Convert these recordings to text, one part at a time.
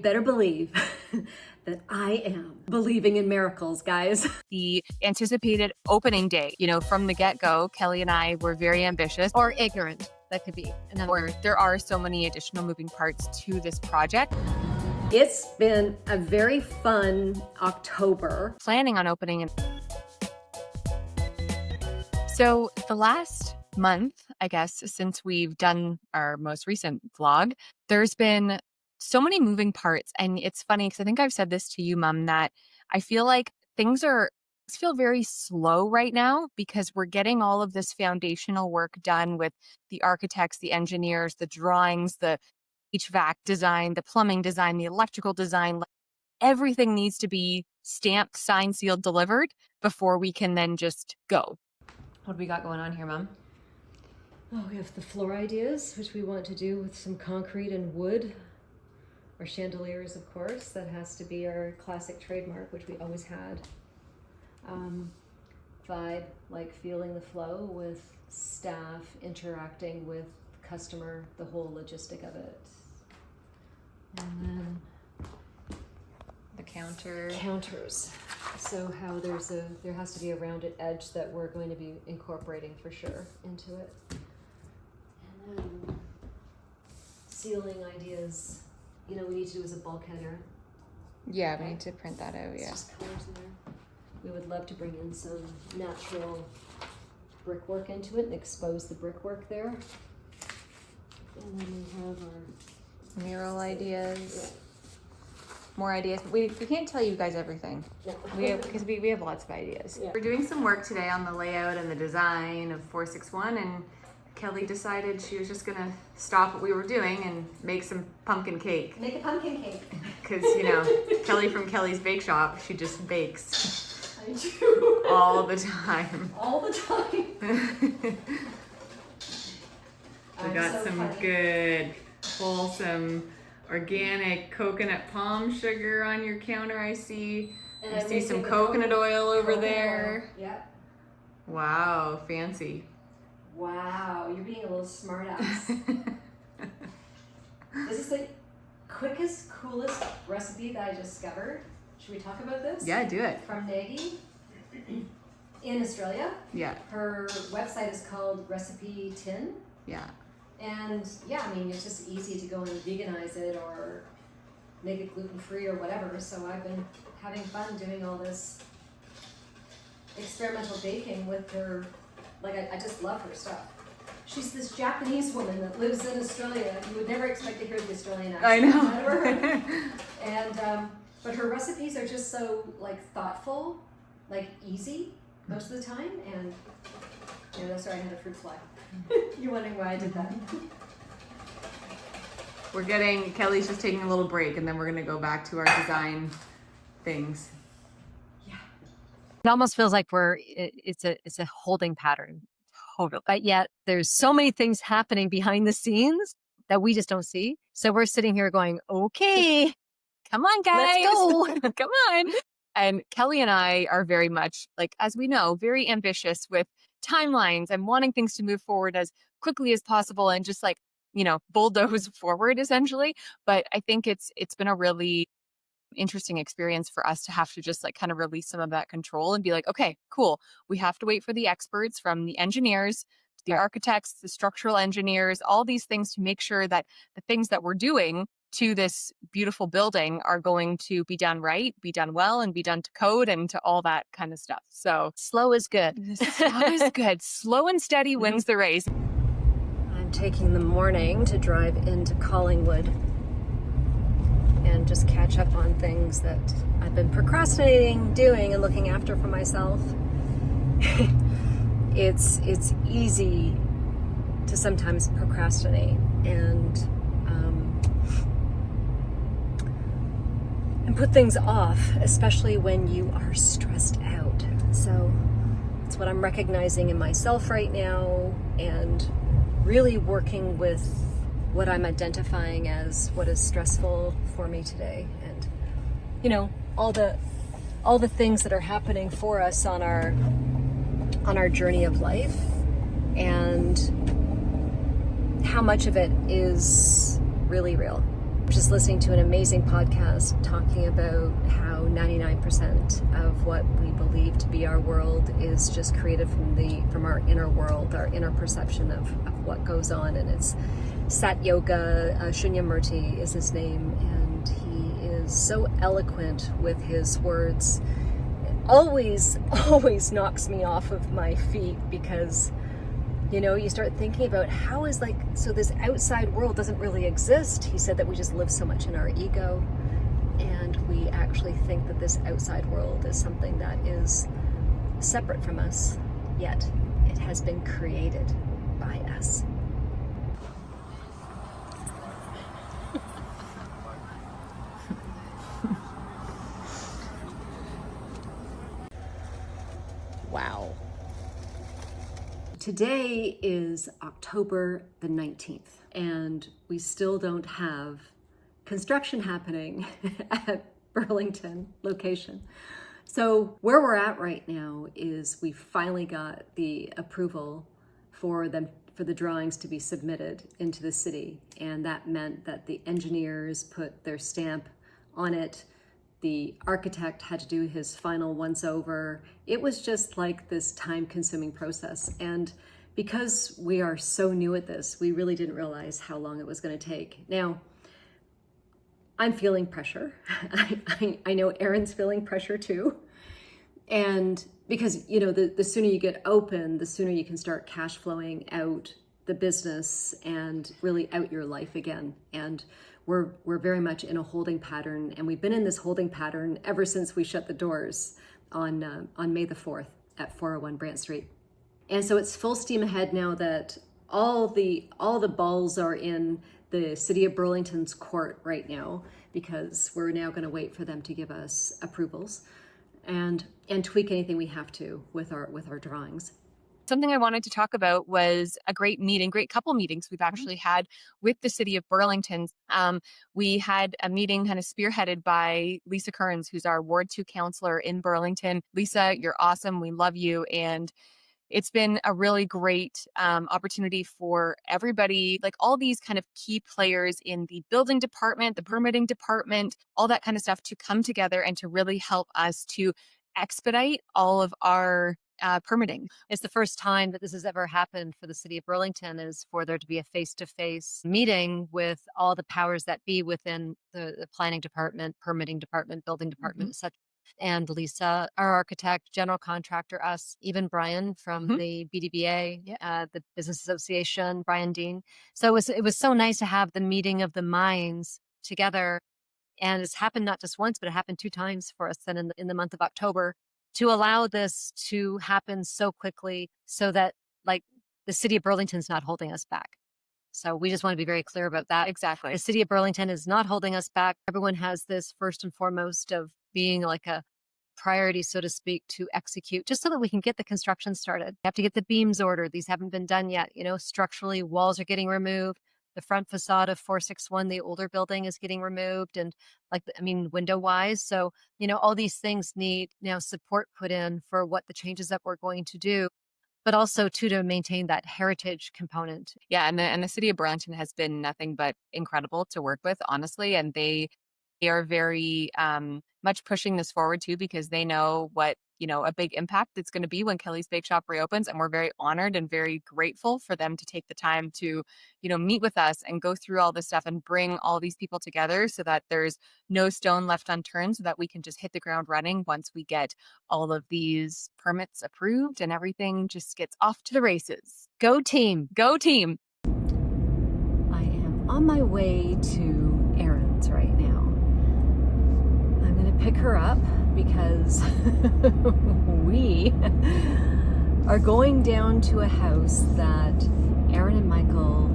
Better believe that I am believing in miracles, guys. The anticipated opening day, from the get-go, Kelly and I were very ambitious. Or ignorant, that could be. Or there are so many additional moving parts to this project. It's been a very fun October. Planning on opening. So the last month, I guess, since we've done our most recent vlog, there's been so many moving parts. And it's funny because I think I've said this to you, Mom, that I feel like things feel very slow right now because we're getting all of this foundational work done with the architects, the engineers, the drawings, the HVAC design, the plumbing design, the electrical design. Everything needs to be stamped, signed, sealed, delivered before we can then just go. What do we got going on here, Mom? Oh, we have the floor ideas, which we want to do with some concrete and wood. Our chandeliers, of course, that has to be our classic trademark, which we always had. Vibe, like feeling the flow with staff, interacting with the customer, the whole logistic of it. And then The counters. So how there has to be a rounded edge that we're going to be incorporating for sure into it. And then ceiling ideas. We need to do as a bulkhead, Erinn. Yeah, we need to print that out, It's just colors in there. We would love to bring in some natural brickwork into it and expose the brickwork there. And then we have our mural ideas. More ideas. We can't tell you guys everything. No. Because we have lots of ideas. Yeah. We're doing some work today on the layout and the design of 461, and Kelly decided she was just gonna stop what we were doing and make some pumpkin cake. Make a pumpkin cake. Because, Kelly from Kelly's Bake Shop, she just bakes I do. all the time. All the time. We got some good, wholesome, organic coconut palm sugar on your counter, I see. And I I'm see some mixing the coconut oil over coconut there. oil. Yeah. Wow, fancy. Wow, you're being a little smart ass. This is the quickest, coolest recipe that I discovered. Should we talk about this? Yeah, do it. From Nagy in Australia. Yeah, Her website is called Recipe Tin. yeah. And yeah, it's just easy to go and veganize it or make it gluten-free or whatever. So I've been having fun doing all this experimental baking with her. I just love her stuff. She's this Japanese woman that lives in Australia. You would never expect to hear the Australian accent. I know. Out of her. And but her recipes are just so thoughtful, easy most of the time. And that's why I had a fruit fly. You're wondering why I did that. Kelly's just taking a little break, and then we're gonna go back to our design things. It almost feels like it's a holding pattern, totally. But yet there's so many things happening behind the scenes that we just don't see. So we're sitting here going, okay, come on, guys. Let's go. Come on. And Kelly and I are very much, as we know, very ambitious with timelines and wanting things to move forward as quickly as possible and just bulldoze forward essentially. But I think it's been a really interesting experience for us to have to just kind of release some of that control and be like, okay, cool. We have to wait for the experts, from the engineers, the architects, the structural engineers, all these things, to make sure that the things that we're doing to this beautiful building are going to be done right, be done well, and be done to code and to all that kind of stuff. So slow is good. Slow is good. Slow and steady wins the race. I'm taking the morning to drive into Collingwood and just catch up on things that I've been procrastinating doing and looking after for myself. It's easy to sometimes procrastinate and put things off, especially when you are stressed out. So it's what I'm recognizing in myself right now, and really working with what I'm identifying as what is stressful for me today. And all the things that are happening for us on our journey of life, and how much of it is really real Just listening to an amazing podcast talking about how 99% of what we believe to be our world is just created from our inner world, our inner perception of what goes on. And it's Sat Yoga, Shunyamurti is his name, and he is so eloquent with his words. It always knocks me off of my feet because you start thinking about how is so this outside world doesn't really exist. He said that we just live so much in our ego, and we actually think that this outside world is something that is separate from us, yet it has been created by us. Wow. Today is October the 19th, and we still don't have construction happening at Burlington location. So where we're at right now is we finally got the approval for the drawings to be submitted into the city, and that meant that the engineers put their stamp on it. The architect had to do his final once over. It was just like this time-consuming process. And because we are so new at this, we really didn't realize how long it was going to take. Now, I'm feeling pressure. I know Erinn's feeling pressure too. And because, the sooner you get open, the sooner you can start cash flowing out the business and really out your life again. And we're very much in a holding pattern, and we've been in this holding pattern ever since we shut the doors on May the 4th at 401 Brant Street. And so it's full steam ahead now that all the balls are in the city of Burlington's court right now, because we're now going to wait for them to give us approvals and tweak anything we have to with our drawings. Something I wanted to talk about was a great couple meetings we've actually had with the city of Burlington. We had a meeting kind of spearheaded by Lisa Kearns, who's our Ward 2 counselor in Burlington. Lisa, you're awesome. We love you. And it's been a really great opportunity for everybody, like all these kind of key players in the building department, the permitting department, all that kind of stuff to come together and to really help us to expedite all of our permitting. It's the first time that this has ever happened for the city of Burlington, is for there to be a face-to-face meeting with all the powers that be within the planning department, permitting department, building department, etc. And Lisa, our architect, general contractor, us, even Brian from the BDBA, the Business Association, Brian Dean. So it was so nice to have the meeting of the minds together. And it's happened not just once, but it happened 2 times for us then in the month of October, to allow this to happen so quickly, so that the city of Burlington's not holding us back. So we just want to be very clear about that. Exactly. The city of Burlington is not holding us back. Everyone has this first and foremost of being like a priority, so to speak, to execute, just so that we can get the construction started. We have to get the beams ordered. These haven't been done yet. Structurally, walls are getting removed. The front facade of 461, the older building, is getting removed, and window wise. So, all these things need now support put in for what the changes that we're going to do, but also to maintain that heritage component. Yeah. And the city of Burlington has been nothing but incredible to work with, honestly. And they are very much pushing this forward too, because they know what, a big impact it's going to be when Kelly's Bake Shop reopens. And we're very honored and very grateful for them to take the time to, meet with us and go through all this stuff and bring all these people together so that there's no stone left unturned, so that we can just hit the ground running once we get all of these permits approved and everything just gets off to the races. Go team, go team. I am on my way to Erinn's right now. I'm going to pick her up because we are going down to a house that Erinn and Michael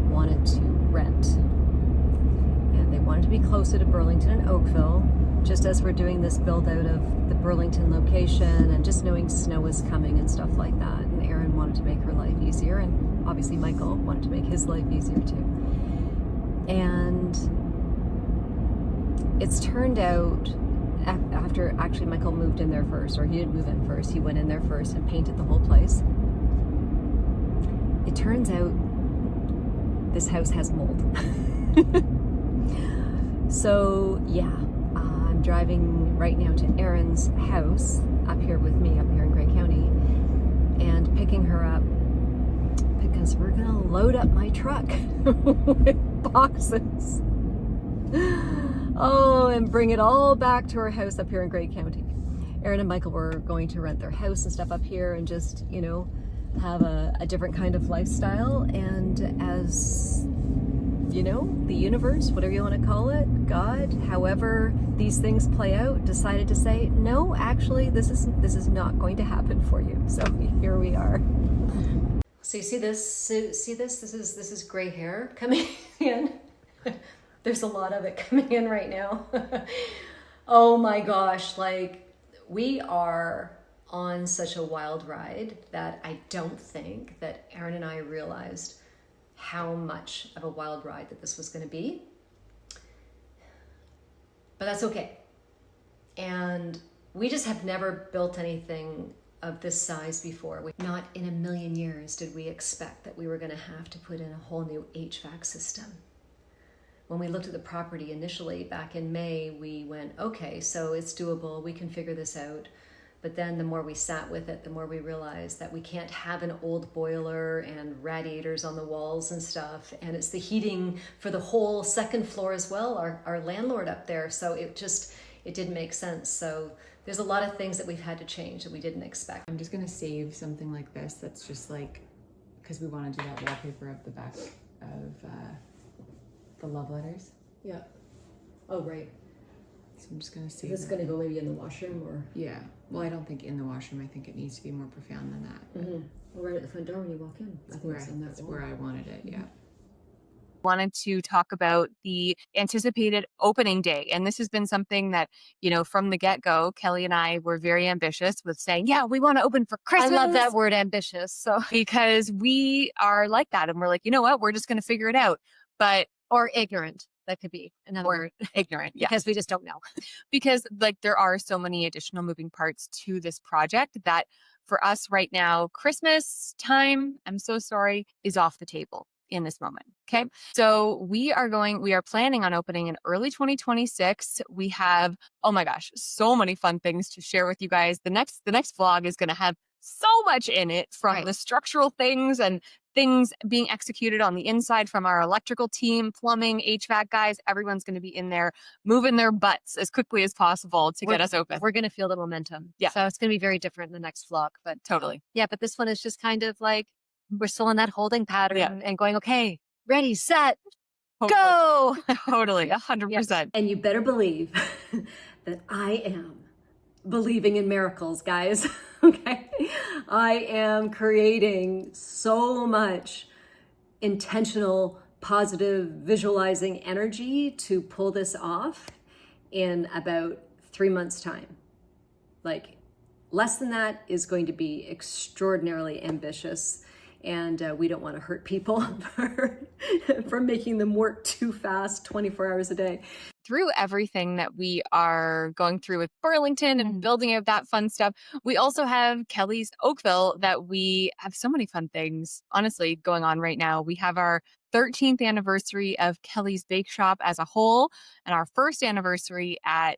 wanted to rent. And they wanted to be closer to Burlington and Oakville, just as we're doing this build out of the Burlington location, and just knowing snow is coming and stuff like that. And Erinn wanted to make her life easier, and obviously Michael wanted to make his life easier too. And it's turned out, after actually Michael moved in there first, or he didn't move in first, he went in there first and painted the whole place. It turns out this house has mold. So yeah, I'm driving right now to Erinn's house up here with me, up here in Grey County, and picking her up because we're gonna load up my truck with boxes. Oh, and bring it all back to our house up here in Grey County. Erinn and Michael were going to rent their house and stuff up here and just, you know, have a different kind of lifestyle. And as you know, the universe, whatever you want to call it, God, however these things play out, decided to say, no, actually, this is not going to happen for you. So here we are. So you see this? This is gray hair coming in. There's a lot of it coming in right now. Oh my gosh, like we are on such a wild ride that I don't think that Erinn and I realized how much of a wild ride that this was going to be. But that's okay. And we just have never built anything of this size before. Not in a million years did we expect that we were going to have to put in a whole new HVAC system. When we looked at the property initially back in May, we went, okay, so it's doable, we can figure this out. But then the more we sat with it, the more we realized that we can't have an old boiler and radiators on the walls and stuff. And it's the heating for the whole second floor as well, our landlord up there. So it didn't make sense. So there's a lot of things that we've had to change that we didn't expect. I'm just gonna save something like this that's just like, because we want to do that wallpaper of the back of the love letters. Yeah. Oh, right. So I'm just gonna save This is that. going to go maybe in the washroom or... Yeah. Well, I don't think in the washroom. I think it needs to be more profound than that. Right at the front door when you walk in. That's where I wanted it. Yeah. Wanted to talk about the anticipated opening day. And this has been something that, you know, from the get-go, Kelly and I were very ambitious with saying, yeah, we want to open for Christmas. I love that word, ambitious. So Because we are like that. And we're like, you know what? We're just going to figure it out. But or ignorant. That could be another word. Ignorant. Yeah. Because we just don't know. Because like there are so many additional moving parts to this project that for us right now, Christmas time, I'm so sorry, is off the table in this moment. Okay. So we are planning on opening in early 2026. We have, oh my gosh, so many fun things to share with you guys. The next vlog is going to have so much in it, from the structural things and things being executed on the inside from our electrical team, plumbing, HVAC guys. Everyone's going to be in there moving their butts as quickly as possible to get us open. We're going to feel the momentum. Yeah. So it's going to be very different in the next vlog. But Totally. yeah, but this one is just kind of like, we're still in that holding pattern and going, okay, ready, set, go. Totally. 100%. And you better believe that I am believing in miracles, guys. Okay. I am creating so much intentional, positive, visualizing energy to pull this off in about 3 months' time. Like, less than that is going to be extraordinarily ambitious. And we don't want to hurt people for making them work too fast 24 hours a day. Through everything that we are going through with Burlington and building out that fun stuff, we also have Kelly's Oakville, that we have so many fun things, honestly, going on right now. We have our 13th anniversary of Kelly's Bake Shop as a whole, and our first anniversary at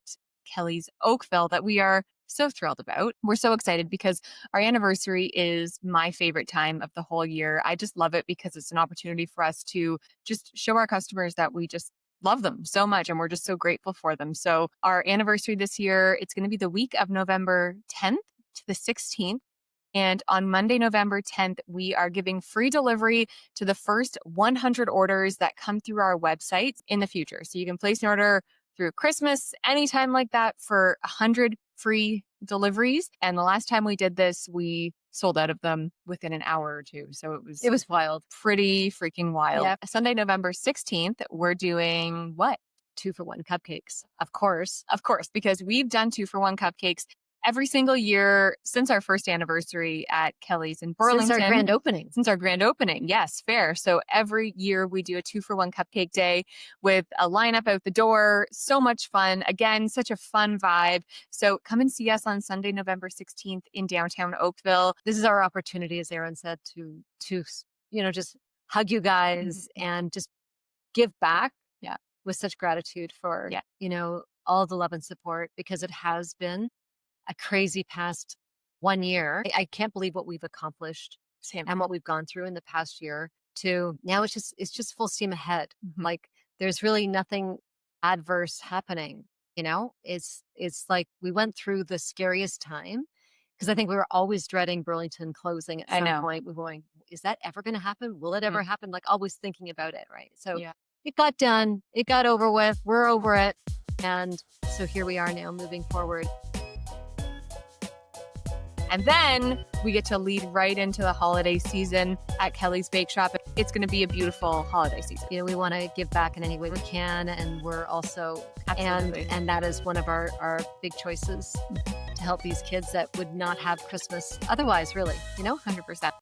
Kelly's Oakville that we are so thrilled about. We're so excited because our anniversary is my favorite time of the whole year. I just love it because it's an opportunity for us to just show our customers that we just love them so much and we're just so grateful for them. So our anniversary this year, it's going to be the week of November 10th to the 16th. And on Monday, November 10th, we are giving free delivery to the first 100 orders that come through our website in the future. So you can place an order through Christmas, anytime like that, for 100 free deliveries. And the last time we did this, we sold out of them within an hour or two. So it was wild. Pretty freaking wild. Yeah. Sunday, November 16th, we're doing what? 2-for-1 cupcakes. Of course, because we've done 2-for-1 cupcakes every single year since our first anniversary at Kelly's in Burlington. Since our grand opening. Yes, fair. So every year we do a 2-for-1 cupcake day with a lineup out the door. So much fun. Again, such a fun vibe. So come and see us on Sunday, November 16th in downtown Oakville. This is our opportunity, as Erinn said, to just hug you guys and just give back. Yeah. with such gratitude for, Yeah. you know, all the love and support, because it has been a crazy past 1 year. I can't believe what we've accomplished Same. and what we've gone through in the past year to now it's just full steam ahead. Mhm. Like there's really nothing adverse happening, you know? It's like we went through the scariest time because I think we were always dreading Burlington closing at I some know. point. We're going, is that ever going to happen? Will it ever happen? Like always thinking about it, right? So Yeah. it got done. It got over with. We're over it. And so here we are now moving forward. And then we get to lead right into the holiday season at Kelly's Bake Shop. It's going to be a beautiful holiday season. You know, we want to give back in any way we can. And we're also, Absolutely. and that is one of our big choices to help these kids that would not have Christmas otherwise, really, you know? 100%.